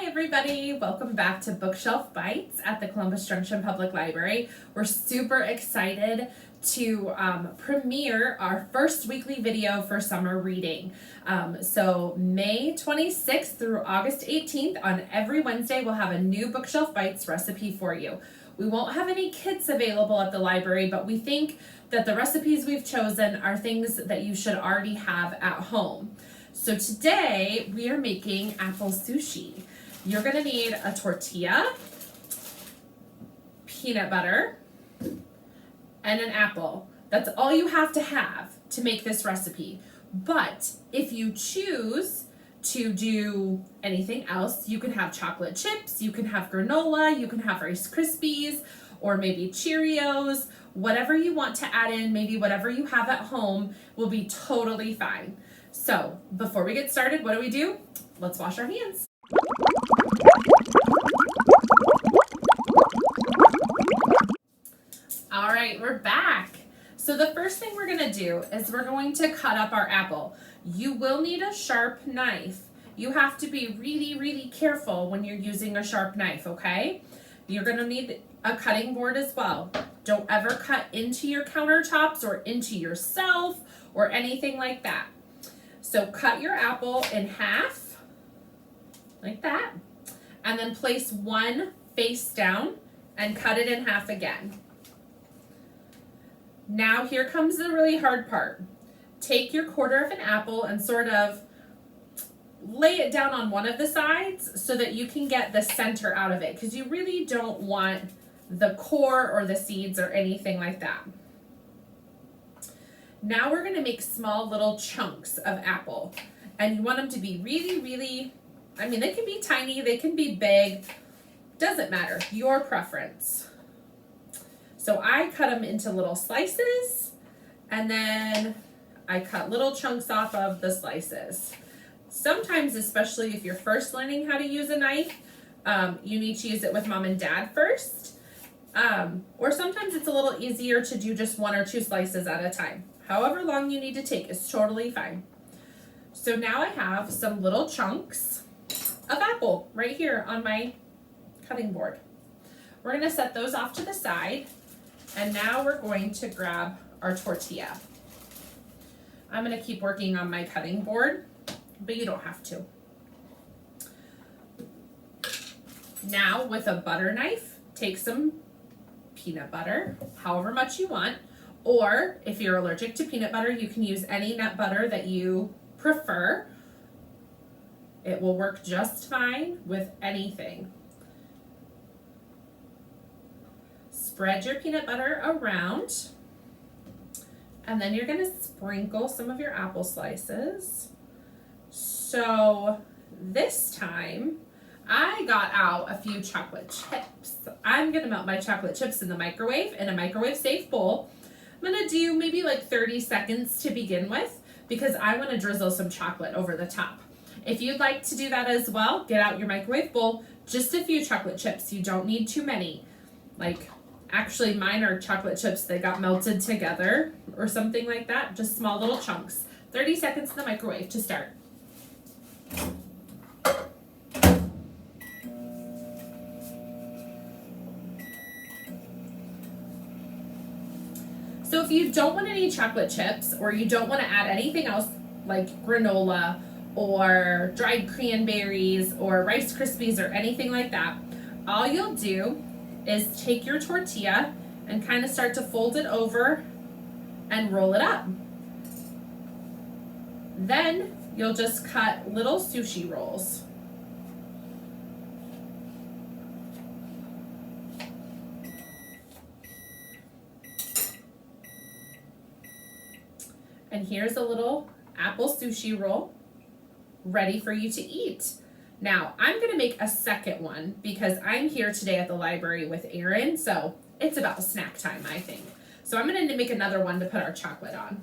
Hi everybody, welcome back to Bookshelf Bites at the Columbus Junction Public Library. We're super excited to premiere our first weekly video for summer reading. So May 26th through August 18th on every Wednesday we'll have a new Bookshelf Bites recipe for you. We won't have any kits available at the library, but we think that the recipes we've chosen are things that you should already have at home. So today we are making apple sushi. You're gonna need a tortilla, peanut butter, and an apple. That's all you have to make this recipe. But if you choose to do anything else, you can have chocolate chips, you can have granola, you can have Rice Krispies, or maybe Cheerios. Whatever you want to add in, maybe whatever you have at home will be totally fine. So before we get started, what do? Let's wash our hands. All right, we're back. So the first thing we're gonna do is we're going to cut up our apple. You will need a sharp knife. You have to be really, really careful when you're using a sharp knife, okay? You're gonna need a cutting board as well. Don't ever cut into your countertops or into yourself or anything like that. So cut your apple in half, like that, and then place one face down and cut it in half again. Now here comes the really hard part. Take your quarter of an apple and sort of lay it down on one of the sides so that you can get the center out of it, because you really don't want the core or the seeds or anything like that. Now we're gonna make small little chunks of apple, and you want them to be really, really, they can be tiny, they can be big, doesn't matter, your preference. So I cut them into little slices, and then I cut little chunks off of the slices. Sometimes, especially if you're first learning how to use a knife, you need to use it with mom and dad first. Or sometimes it's a little easier to do just one or two slices at a time. However long you need to take is totally fine. So now I have some little chunks of apple right here on my cutting board. We're gonna set those off to the side, and now we're going to grab our tortilla. I'm gonna keep working on my cutting board, but you don't have to. Now with a butter knife, take some peanut butter, however much you want, or if you're allergic to peanut butter, you can use any nut butter that you prefer. It will work just fine with anything. Spread your peanut butter around, and then you're gonna sprinkle some of your apple slices. So this time, I got out a few chocolate chips. I'm gonna melt my chocolate chips in the microwave in a microwave safe bowl. I'm gonna do maybe like 30 seconds to begin with, because I wanna drizzle some chocolate over the top. If you'd like to do that as well, get out your microwave bowl, just a few chocolate chips. You don't need too many. Actually mine are chocolate chips that got melted together or something like that, just small little chunks. 30 seconds in the microwave to start. So if you don't want any chocolate chips, or you don't want to add anything else like granola or dried cranberries or Rice Krispies or anything like that, all you'll do is take your tortilla and kind of start to fold it over and roll it up. Then you'll just cut little sushi rolls. And here's a little apple sushi roll ready for you to eat. Now, I'm gonna make a second one because I'm here today at the library with Erin, so it's about snack time, I think. So I'm gonna make another one to put our chocolate on.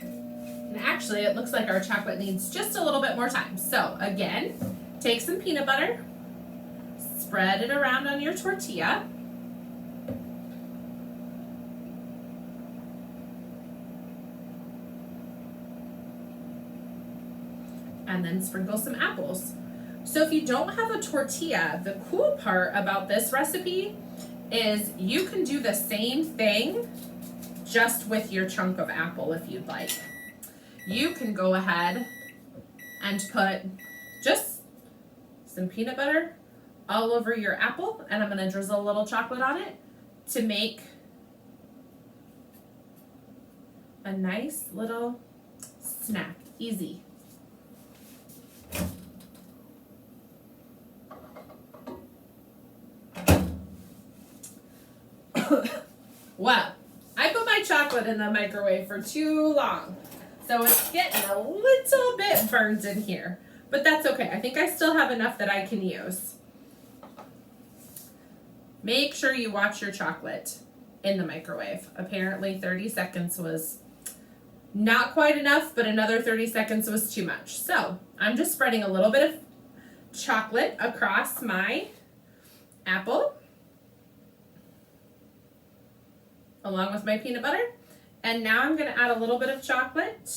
And actually, it looks like our chocolate needs just a little bit more time. So again, take some peanut butter, spread it around on your tortilla, and then sprinkle some apples. So if you don't have a tortilla, the cool part about this recipe is you can do the same thing just with your chunk of apple if you'd like. You can go ahead and put just some peanut butter all over your apple, and I'm going to drizzle a little chocolate on it to make a nice little snack. Easy. Well, I put my chocolate in the microwave for too long, so it's getting a little bit burned in here, but that's okay. I think I still have enough that I can use. Make sure you watch your chocolate in the microwave. Apparently 30 seconds was not quite enough, but another 30 seconds was too much. So I'm just spreading a little bit of chocolate across my apple, along with my peanut butter. And now I'm going to add a little bit of chocolate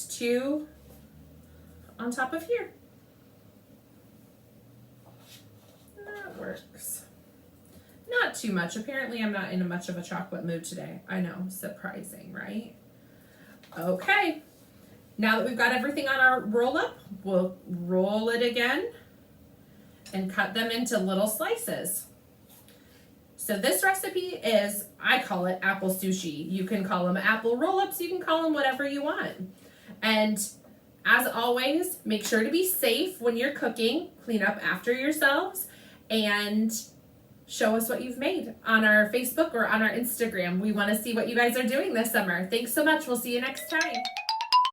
on top of here. That works. Not too much. Apparently I'm not in much of a chocolate mood today. I know, surprising, right? Okay. Now that we've got everything on our roll up, we'll roll it again and cut them into little slices. So this recipe is, I call it apple sushi. You can call them apple roll-ups, you can call them whatever you want. And as always, make sure to be safe when you're cooking, clean up after yourselves, and show us what you've made on our Facebook or on our Instagram. We want to see what you guys are doing this summer. Thanks so much. We'll see you next time.